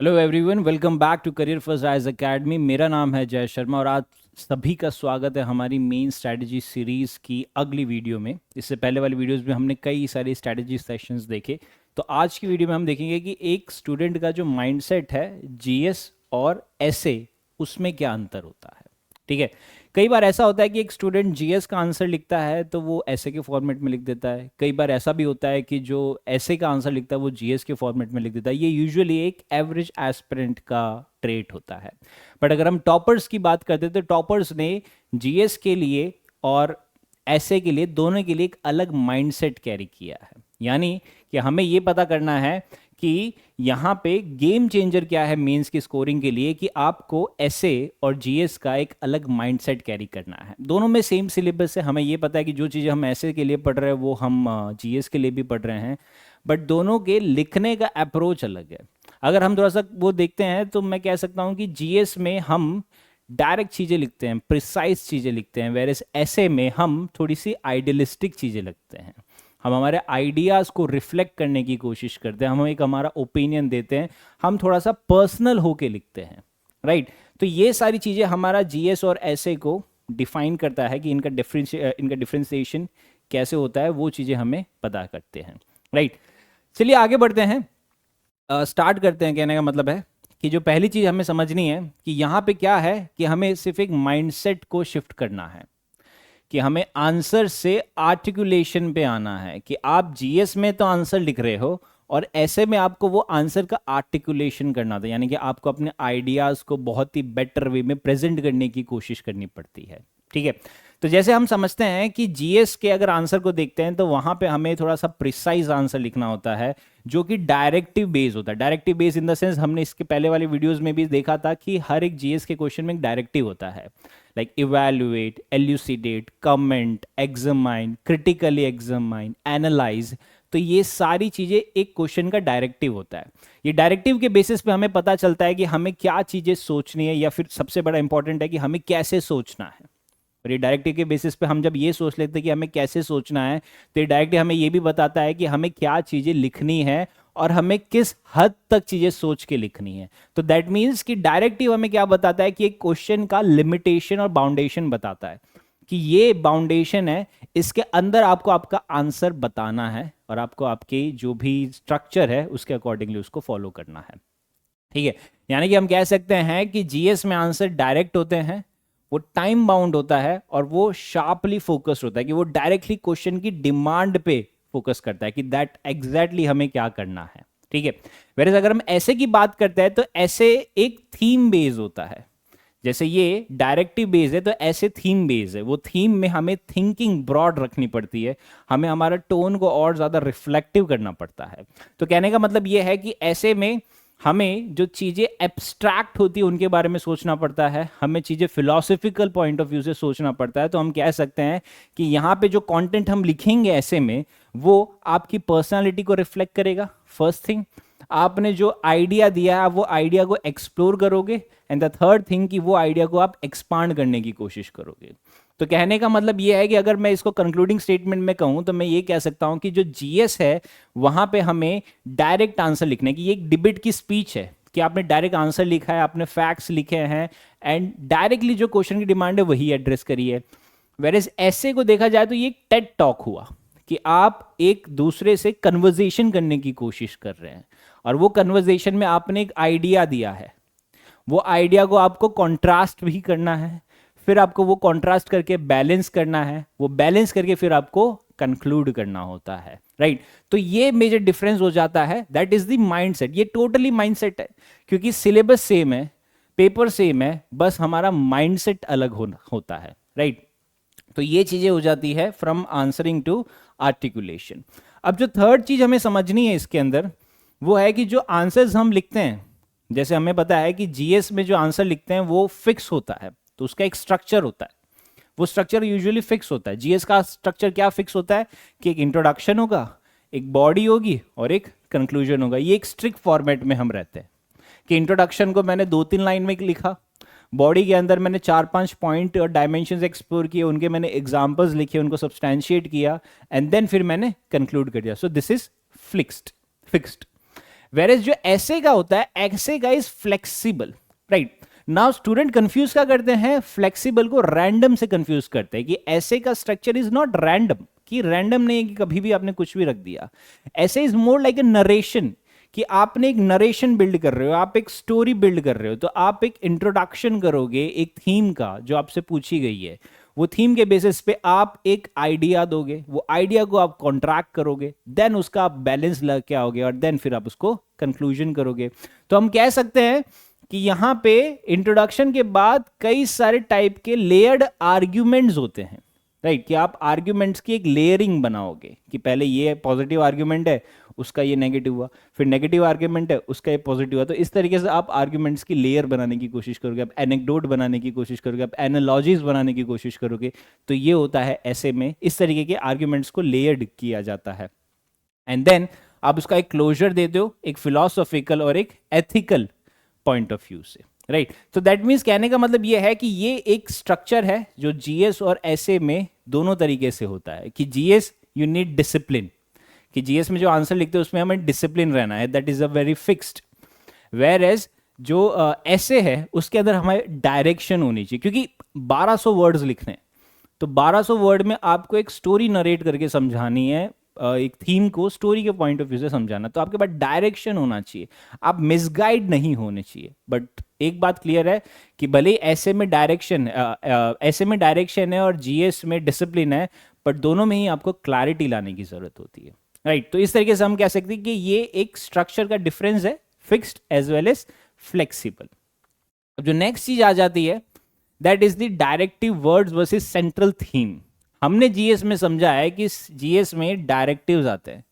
Hello everyone, welcome back to career first rise academy. मेरा नाम है जय शर्मा और आज सभी का स्वागत है हमारी मेन स्ट्रैटेजी सीरीज़ की अगली वीडियो में। इससे पहले वाली वीडियोस में हमने कई सारे स्ट्रैटेजी सेशंस देखे। तो आज की वीडियो में हम देखेंगे कि एक स्टूडेंट का जो माइंडसेट है जीएस और एसए, उसमें क्या अंतर होता है। ठीक है, कई बार ऐसा होता है कि एक स्टूडेंट जीएस का आंसर लिखता है तो वो ऐसे के फॉर्मेट में लिख देता है। कई बार ऐसा भी होता है कि जो ऐसे का आंसर लिखता है वो जीएस के फॉर्मेट में लिख देता है। ये यूजुअली एक एवरेज एस्पिरेंट का ट्रेट होता है। बट अगर हम टॉपर्स की बात करते हैं तो टॉपर्स ने जीएस के लिए और ऐसे के लिए, दोनों के लिए एक अलग माइंडसेट कैरी किया है। यानी कि हमें ये पता करना है कि यहाँ पे गेम चेंजर क्या है मेंस की स्कोरिंग के लिए, कि आपको एसए और जीएस का एक अलग माइंडसेट कैरी करना है। दोनों में सेम सिलेबस है, हमें ये पता है कि जो चीज़ें हम एसए के लिए पढ़ रहे हैं वो हम जीएस के लिए भी पढ़ रहे हैं, बट दोनों के लिखने का अप्रोच अलग है। अगर हम थोड़ा सा वो देखते हैं तो मैं कह सकता हूँ कि जीएस में हम डायरेक्ट चीज़ें लिखते हैं, प्रिसाइज चीज़ें लिखते हैं, वेरएस एसे में हम थोड़ी सी आइडियलिस्टिक चीज़ें लिखते हैं। हम हमारे आइडियाज़ को रिफ्लेक्ट करने की कोशिश करते हैं, हम एक हमारा ओपिनियन देते हैं, हम थोड़ा सा पर्सनल होके लिखते हैं। राइट, तो ये सारी चीज़ें हमारा जीएस और एसए को डिफाइन करता है कि इनका डिफरेंशिएशन कैसे होता है, वो चीज़ें हमें पता करते हैं। राइट, चलिए आगे बढ़ते हैं। स्टार्ट करते हैं। कहने का मतलब है कि जो पहली चीज़ हमें समझनी है कि यहाँ पे क्या है कि हमें सिर्फ एक माइंडसेट को शिफ्ट करना है, कि हमें आंसर से आर्टिकुलेशन पे आना है। कि आप जीएस में तो आंसर लिख रहे हो और ऐसे में आपको वो आंसर का आर्टिकुलेशन करना था, यानी कि आपको अपने आइडियाज़ को बहुत ही बेटर वे में प्रेजेंट करने की कोशिश करनी पड़ती है। ठीक है, तो जैसे हम समझते हैं कि जीएस के अगर आंसर को देखते हैं तो वहां पे हमें थोड़ा सा प्रिसाइज आंसर लिखना होता है, जो कि डायरेक्टिव बेस होता है। Directive base in the sense, हमने इसके पहले वाले वीडियोस में भी देखा था कि हर एक जीएस के क्वेश्चन में एक डायरेक्टिव होता है, like evaluate, elucidate, comment, examine, critically examine, analyse. तो ये सारी चीजें एक क्वेश्चन का डायरेक्टिव होता है। ये डायरेक्टिव के बेसिस पे हमें पता चलता है कि हमें क्या चीजें सोचनी है, या फिर सबसे बड़ा इंपॉर्टेंट है कि हमें कैसे सोचना है। और ये डायरेक्टिव के बेसिस पे हम जब ये सोच लेते हैं कि हमें कैसे सोचना है, तो ये डायरेक्टिव हमें ये भी बताता है कि हमें क्या चीज़ें लिखनी है और हमें किस हद तक चीज़ें सोच के लिखनी है। तो दैट मीन्स कि डायरेक्टिव हमें क्या बताता है कि एक क्वेश्चन का लिमिटेशन और बाउंडेशन बताता है, कि ये बाउंडेशन है, इसके अंदर आपको आपका आंसर बताना है और आपको आपके जो भी स्ट्रक्चर है उसके अकॉर्डिंगली उसको फॉलो करना है। ठीक है, यानी कि हम कह सकते हैं कि जीएस में आंसर डायरेक्ट होते हैं, वो टाइम बाउंड होता है और वो शार्पली फोकस्ड होता है, कि वो डायरेक्टली क्वेश्चन की डिमांड पे फोकस करता है कि दैट एग्जैक्टली हमें क्या करना है। ठीक है, वेरएज अगर हम ऐसे की बात करते हैं तो ऐसे एक थीम बेस होता है। जैसे ये डायरेक्टिव बेस है तो ऐसे थीम बेस है, वो थीम में हमें थिंकिंग ब्रॉड रखनी पड़ती है, हमें हमारा टोन को और ज़्यादा रिफ्लेक्टिव करना पड़ता है। तो कहने का मतलब ये है कि ऐसे में हमें जो चीज़ें एब्स्ट्रैक्ट होती है उनके बारे में सोचना पड़ता है, हमें चीज़ें फिलोसफिकल पॉइंट ऑफ व्यू से सोचना पड़ता है। तो हम कह सकते हैं कि यहाँ पे जो कंटेंट हम लिखेंगे ऐसे में, वो आपकी पर्सनालिटी को रिफ्लेक्ट करेगा। फर्स्ट थिंग, आपने जो आइडिया दिया है आप वो आइडिया को एक्सप्लोर करोगे, एंड द थर्ड थिंग कि वो आइडिया को आप एक्सपांड करने की कोशिश करोगे। तो कहने का मतलब ये है कि अगर मैं इसको कंक्लूडिंग स्टेटमेंट में कहूं तो मैं ये कह सकता हूं कि जो जीएस है वहां पे हमें डायरेक्ट आंसर लिखने की, ये एक डिबेट की स्पीच है कि आपने डायरेक्ट आंसर लिखा है, आपने फैक्ट्स लिखे हैं एंड डायरेक्टली जो क्वेश्चन की डिमांड है वही एड्रेस करी है। वेरएज ऐसे को देखा जाए तो ये एक टेड टॉक हुआ, कि आप एक दूसरे से कन्वर्जेशन करने की कोशिश कर रहे हैं और वो कन्वर्जेशन में आपने एक आइडिया दिया है, वो आइडिया को आपको कॉन्ट्रास्ट भी करना है, फिर आपको वो कॉन्ट्रास्ट करके बैलेंस करना है, वो बैलेंस करके फिर आपको कंक्लूड करना होता है। राइट, तो ये मेजर डिफरेंस हो जाता है, दैट इज द माइंडसेट। ये टोटली माइंडसेट है, क्योंकि सिलेबस सेम है, पेपर सेम है, बस हमारा माइंडसेट अलग होता है। राइट, तो ये चीजें हो जाती है फ्रॉम आंसरिंग टू आर्टिकुलेशन। अब जो थर्ड चीज हमें समझनी है इसके अंदर, वो है कि जो आंसर्स हम लिखते हैं, जैसे हमें पता है कि जीएस में जो आंसर लिखते हैं वो फिक्स होता है, तो उसका एक स्ट्रक्चर होता है, वो स्ट्रक्चर यूजुअली फिक्स होता है। जीएस का स्ट्रक्चर क्या फिक्स होता है कि एक इंट्रोडक्शन होगा, एक बॉडी होगी और एक कंक्लूजन होगा। ये एक स्ट्रिक्ट फॉर्मेट में हम रहते हैं कि इंट्रोडक्शन को मैंने 2-3 लाइन में लिखा, बॉडी के अंदर मैंने 4-5 पॉइंट और डायमेंशंस एक्सप्लोर किए, उनके मैंने एग्जांपल्स लिखे, उनको सब्सटैंशिएट किया एंड देन फिर मैंने कंक्लूड कर दिया। So this is fixed. Whereas जो ऐसे का होता है, ऐसे का is flexible, right. Now student confuse क्या करते हैं, फ्लेक्सिबल को रैंडम से कंफ्यूज करते हैं कि ऐसे का स्ट्रक्चर इज नॉट रैंडम, कि रैंडम नहीं है कि कभी भी आपने कुछ भी रख दिया। ऐसे is more like a narration, कि आपने एक नरेशन बिल्ड कर रहे हो, आप एक स्टोरी बिल्ड कर रहे हो, तो आप एक इंट्रोडक्शन करोगे एक थीम का जो आपसे पूछी गई है, वो थीम के बेसिस पे आप एक आइडिया दोगे, वो आइडिया को आप कॉन्ट्रैक्ट करोगे, देन उसका आप बैलेंस लग के आओगे और देन फिर आप उसको कंक्लूजन करोगे। तो हम कह सकते हैं कि यहां पे इंट्रोडक्शन के बाद कई सारे टाइप के लेयर्ड आर्ग्यूमेंट्स होते हैं, राइट, कि आप आर्ग्यूमेंट्स की एक लेयरिंग बनाओगे कि पहले ये पॉजिटिव आर्ग्यूमेंट है, उसका ये नेगेटिव हुआ, फिर नेगेटिव आर्ग्यूमेंट है, उसका ये पॉजिटिव हुआ। तो इस तरीके से आप आर्ग्यूमेंट्स की लेयर बनाने की कोशिश करोगे, आप एनेक्डोट बनाने की कोशिश करोगे, आप एनालॉजीज बनाने की कोशिश करोगे। तो ये होता है ऐसे में, इस तरीके के आर्ग्यूमेंट्स को लेयर्ड किया जाता है। एंड देन आप उसका एक क्लोजर देते हो, एक फिलोसॉफिकल और एक एथिकल पॉइंट ऑफ व्यू से, राइट। तो दैट मीन्स कहने का मतलब ये है कि ये एक स्ट्रक्चर है जो जीएस और एसए में दोनों तरीके से होता है, कि जीएस यू नीड डिसिप्लिन, कि जीएस में जो आंसर लिखते हैं उसमें हमें डिसिप्लिन रहना है, that is a very fixed. Whereas जो ऐसे है उसके अंदर हमें डायरेक्शन होनी चाहिए, क्योंकि 1200 वर्ड्स लिखने हैं, तो 1200 वर्ड में आपको एक स्टोरी नरेट करके समझानी है, एक थीम को स्टोरी के पॉइंट ऑफ व्यू से समझाना, तो आपके पास डायरेक्शन होना चाहिए, आप मिसगाइड नहीं होने चाहिए। बट एक बात क्लियर है कि भले ऐसे में डायरेक्शन ऐसे में डायरेक्शन है और जीएस में डिसिप्लिन है, बट दोनों में ही आपको क्लैरिटी लाने की जरूरत होती है, राइट। तो इस तरीके से हम कह सकते हैं कि ये एक स्ट्रक्चर का डिफरेंस है, fixed as well as flexible. अब जो नेक्स्ट चीज आ जाती है, that is the directive words versus central theme. हमने जीएस में समझा है कि जीएस में डायरेक्टिव्स आते हैं,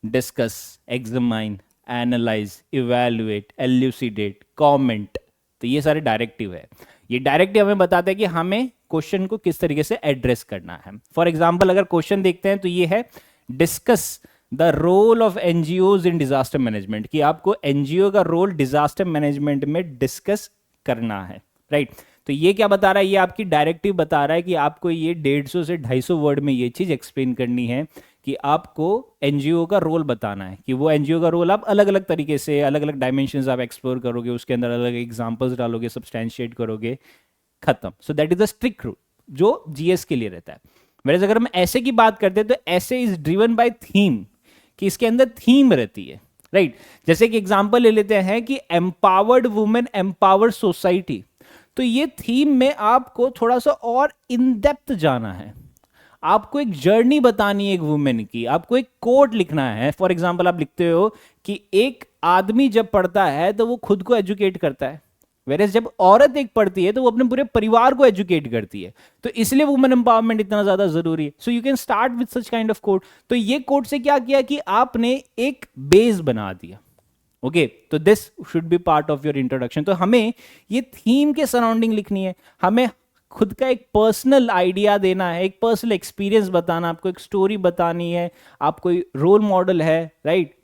discuss, examine, analyse, evaluate, elucidate, comment. तो ये सारे डायरेक्टिव है। ये डायरेक्टिव हमें बताते हैं कि हमें क्वेश्चन को किस तरीके से एड्रेस करना है। फॉर एग्जाम्पल अगर क्वेश्चन देखते हैं तो ये है discuss the role of NGOs in disaster management, कि आपको एनजीओ का रोल डिजास्टर मैनेजमेंट में डिस्कस करना है, राइट। तो ये क्या बता रहा है, ये आपकी डायरेक्टिव बता रहा है कि आपको ये 150 से 250 वर्ड में ये चीज एक्सप्लेन करनी है कि आपको एनजीओ का रोल बताना है, कि वो एनजीओ का रोल आप अलग अलग तरीके से, अलग अलग डायमेंशंस आप एक्सप्लोर करोगे, उसके अंदर अलग एग्जांपल्स डालोगे, सब्सटैंशिएट करोगे, खत्म। So that is the strict rule जो जीएस के लिए रहता है। वैसे अगर हम ऐसे की बात करते हैं तो ऐसे इज ड्रिवन बाय थीम, कि इसके अंदर थीम रहती है, राइट। जैसे कि एग्जांपल ले लेते हैं कि एम्पावर्ड वुमेन एम्पावर्ड सोसाइटी, तो ये थीम में आपको थोड़ा सा और इन डेप्थ जाना है, आपको एक जर्नी बतानी है एक वुमेन की, आपको एक कोट लिखना है। फॉर एग्जांपल आप लिखते हो कि एक आदमी जब पढ़ता है तो वो खुद को एजुकेट करता है, वेरेस जब औरत एक पढ़ती है तो वो अपने पूरे परिवार को एजुकेट करती है। तो इसलिए वुमेन एम्पावरमेंट इतना ज्यादा जरूरी है। So you can start with such kind of quote. तो ये कोट से क्या किया कि आपने एक बेस बना दिया। ओके, तो this should be part of your introduction. तो हमें ये थीम के सराउंडिंग लिखनी है, हमें खुद का एक पर्सनल आइडिया देना है, एक पर्सनल एक्सपीरियंस बताना, आपको एक स्टोरी बतानी है, आप कोई रोल मॉडल है, राइट,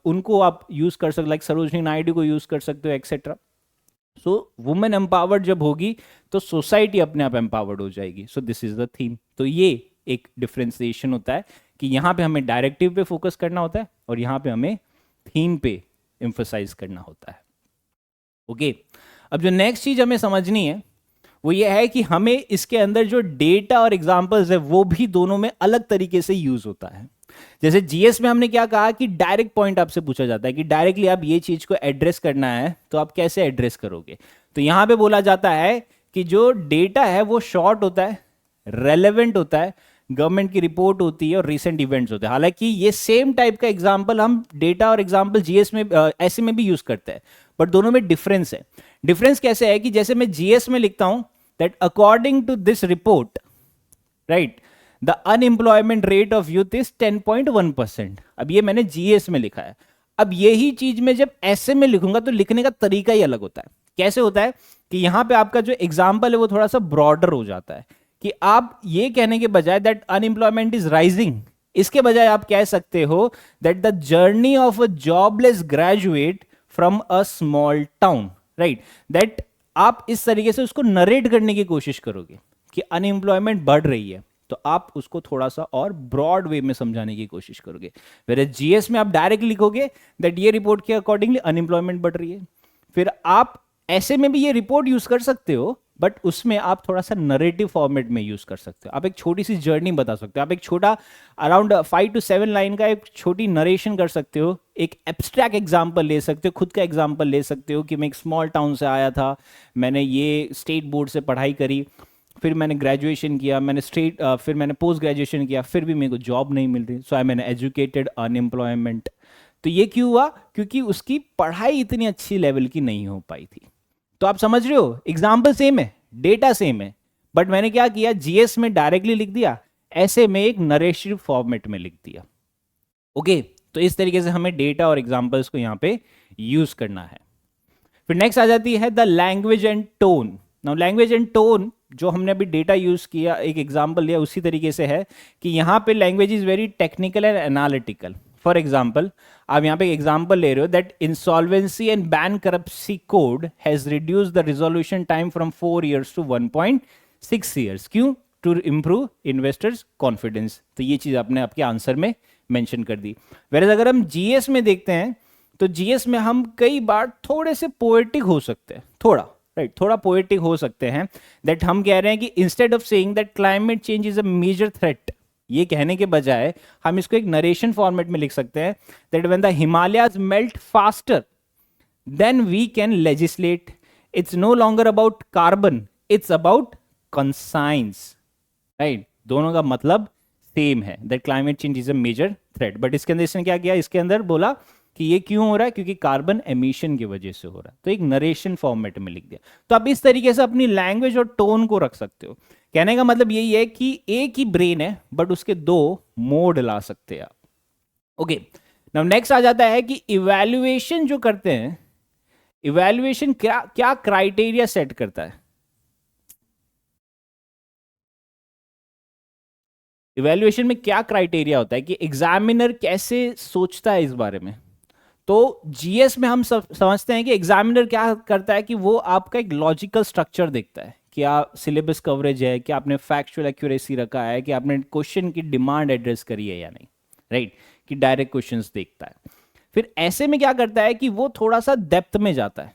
उनको आप यूज कर सकते, लाइक सरोजिनी नायडू को यूज कर सकते हो, एक्सेट्रा। सो वुमेन एम्पावर्ड जब होगी तो सोसाइटी अपने आप एम्पावर्ड हो जाएगी। सो दिस इज द थीम। तो ये एक डिफ्रेंसिएशन होता है कि यहां पे हमें डायरेक्टिव पे फोकस करना होता है और यहां पे हमें थीम पे एम्फसाइज करना होता है। ओके, अब जो नेक्स्ट चीज हमें समझनी है वो ये है कि हमें इसके अंदर जो डेटा और एग्जांपल्स है वो भी दोनों में अलग तरीके से यूज होता है। जैसे जीएस में हमने क्या कहा कि डायरेक्ट पॉइंट आपसे पूछा जाता है कि डायरेक्टली आप ये चीज को एड्रेस करना है तो आप कैसे एड्रेस करोगे। तो यहां पे बोला जाता है कि जो डेटा है वो शॉर्ट होता है, रेलेवेंट होता है, गवर्नमेंट की रिपोर्ट होती है और रीसेंट इवेंट्स होते हैं। हालांकि ये सेम टाइप का एग्जांपल हम डेटा और एग्जांपल जीएस में ऐसे में भी यूज करते हैं, बट दोनों में डिफरेंस है। डिफरेंस कैसे है कि जैसे मैं जीएस में लिखता हूं that according to this report, right, the unemployment rate of youth is 10.1%। अब ये मैंने जीएस में लिखा है। अब यही चीज मैं जब ऐसे में लिखूंगा तो लिखने का तरीका ही अलग होता है। कैसे होता है कि यहां पे आपका जो एग्जाम्पल है वो थोड़ा सा ब्रॉडर हो जाता है कि आप ये कहने के बजाय दैट अनएम्प्लॉयमेंट इज राइजिंग, इसके बजाय आप कह सकते हो that the journey of a jobless graduate from a small town, right. That आप इस तरीके से उसको नरेट करने की कोशिश करोगे कि अनएम्प्लॉयमेंट बढ़ रही है, तो आप उसको थोड़ा सा और ब्रॉड वे में समझाने की कोशिश करोगे। वेर जीएस में आप डायरेक्ट लिखोगे दैट ये रिपोर्ट के अकॉर्डिंगली अनएम्प्लॉयमेंट बढ़ रही है। फिर आप ऐसे में भी ये रिपोर्ट यूज कर सकते हो, बट उसमें आप थोड़ा सा नरेटिव फॉर्मेट में यूज कर सकते हो। आप एक छोटी सी जर्नी बता सकते हो, आप एक छोटा अराउंड 5 to 7 लाइन का एक छोटी नरेशन कर सकते हो, एक एब्स्ट्रैक्ट एग्जांपल ले सकते हो, खुद का एग्जांपल ले सकते हो कि मैं एक स्मॉल टाउन से आया था, मैंने ये स्टेट बोर्ड से पढ़ाई करी, फिर मैंने ग्रेजुएशन किया, मैंने फिर मैंने पोस्ट ग्रेजुएशन किया, फिर भी मेरे को जॉब नहीं मिल रही, सो आई मैंने एजुकेटेड अनएम्प्लॉयमेंट। तो ये क्यों हुआ? क्योंकि उसकी पढ़ाई इतनी अच्छी लेवल की नहीं हो पाई थी। तो आप समझ रहे हो, एग्जाम्पल सेम है, डेटा सेम है, बट मैंने क्या किया, जीएस में डायरेक्टली लिख दिया, ऐसे में एक नरेटिव फॉर्मेट में लिख दिया। ओके, तो इस तरीके से हमें डेटा और एग्जाम्पल्स को यहां पे यूज करना है। फिर नेक्स्ट आ जाती है the language and tone. Now language and tone जो हमने अभी डेटा यूज किया, एक एग्जाम्पल लिया, उसी तरीके से है कि यहां पे language is very technical and analytical. For example, आप यहाँ पे एग्जाम्पल ले रहे हो that insolvency and bankruptcy code has reduce the resolution time from 4 years to 1.6 years। क्यों? To improve investors confidence. तो ये चीज आपने आपके आंसर में मेंशन कर दी। वेरएज अगर हम जीएस में देखते हैं तो जीएस में हम कई बार थोड़े से पोएटिक हो सकते हैं, थोड़ा पोएटिक हो सकते हैं, दैट हम कह रहे हैं कि instead of saying that climate change is a major threat, ये कहने के बजाय हम इसको एक नरेशन फॉर्मेट में लिख सकते हैं that when the Himalayas melt faster than we can legislate, it's no longer about carbon, it's about conscience. Right, दोनों का मतलब सेम है, that climate change is a major threat. But इसके अंदर इसने क्या किया, इसके अंदर बोला कि ये क्यों हो रहा है, क्योंकि कार्बन एमिशन की वजह से हो रहा है, तो एक नरेशन फॉर्मेट में लिख दिया। तो आप इस तरीके से अपनी लैंग्वेज और टोन को रख सकते हो। कहने का मतलब यही है कि एक ही ब्रेन है बट उसके दो मोड ला सकते हैं आप। ओके, नाउ नेक्स्ट आ जाता है कि इवैल्यूएशन जो करते हैं, इवैल्यूएशन क्या क्या क्राइटेरिया सेट करता है? इवैल्यूएशन में क्या क्राइटेरिया होता है कि एग्जामिनर कैसे सोचता है इस बारे में? तो जीएस में हम सब समझते हैं कि एग्जामिनर क्या करता है कि वो आपका एक लॉजिकल स्ट्रक्चर देखता है, क्या सिलेबस कवरेज है, क्या आपने फैक्चुअल एक्यूरेसी रखा है, कि आपने क्वेश्चन की डिमांड एड्रेस करी है या नहीं, राइट, कि डायरेक्ट क्वेश्चंस देखता है। फिर ऐसे में क्या करता है कि वो थोड़ा सा डेप्थ में जाता है,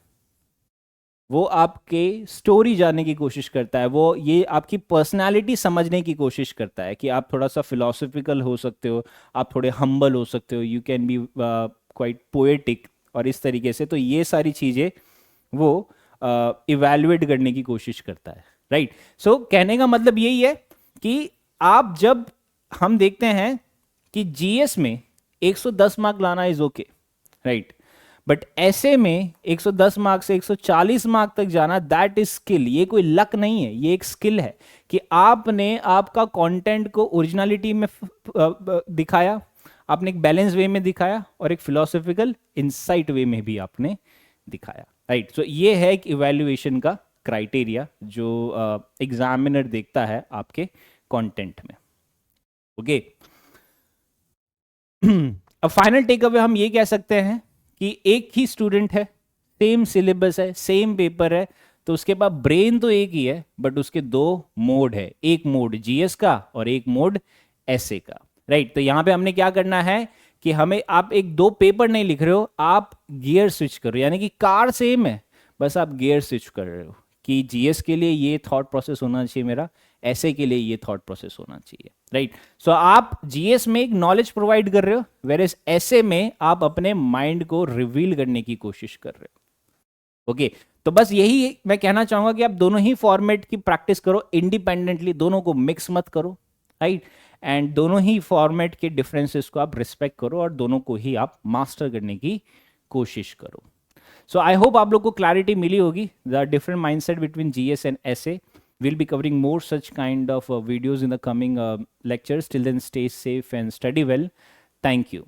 वो आपके स्टोरी जानने की कोशिश करता है, वो ये आपकी पर्सनालिटी समझने की कोशिश करता है कि आप थोड़ा सा फिलोसफिकल हो सकते हो, आप थोड़े हम्बल हो सकते हो, you can be quite poetic, और इस तरीके से। तो ये सारी चीज़ें वो इवैल्यूएट करने की कोशिश करता है, राइट। सो कहने का मतलब यही है कि आप जब हम देखते हैं कि जीएस में 110 मार्क लाना इज ओके, राइट, बट ऐसे में 110 मार्क से 140 मार्क तक जाना, दैट इज स्किल। ये कोई लक नहीं है, ये एक स्किल है कि आपने आपका कंटेंट को ओरिजिनलिटी में दिखाया, आपने एक बैलेंस वे में दिखाया, और एक फिलोसॉफिकल इनसाइट वे में भी आपने दिखाया, राइट। सो ये है एक इवैल्यूएशन का क्राइटेरिया जो एग्जामिनर देखता है आपके कंटेंट में। ओके, अब फाइनल टेक अवे हम ये कह सकते हैं कि एक ही स्टूडेंट है, सेम सिलेबस है, सेम पेपर है, तो उसके पास ब्रेन तो एक ही है बट उसके दो मोड है, एक मोड जीएस का और एक मोड एसए का, राइट। तो यहां पे हमने क्या करना है कि हमें, आप एक दो पेपर नहीं लिख रहे हो, आप गियर स्विच कर रहे हो, यानी कि कार सेम है, बस आप गियर स्विच कर रहे हो कि जीएस के लिए ये थॉट प्रोसेस होना चाहिए मेरा, ऐसे के लिए ये थॉट प्रोसेस होना चाहिए, राइट। सो आप जीएस में एक नॉलेज प्रोवाइड कर रहे हो, वेरेस ऐसे में आप अपने माइंड को रिवील करने की कोशिश कर रहे हो। ओके, तो बस यही मैं कहना चाहूंगा कि आप दोनों ही फॉर्मेट की प्रैक्टिस करो इंडिपेंडेंटली, दोनों को मिक्स मत करो, राइट, एंड दोनों ही फॉर्मेट के डिफरेंसेस को आप रिस्पेक्ट करो और दोनों को ही आप मास्टर करने की कोशिश करो। सो आई होप आप लोग को क्लैरिटी मिली होगी, the different mindset between GS and SA. We'll be covering more such kind of videos in the coming lectures. Till then, stay safe and study well. Thank you.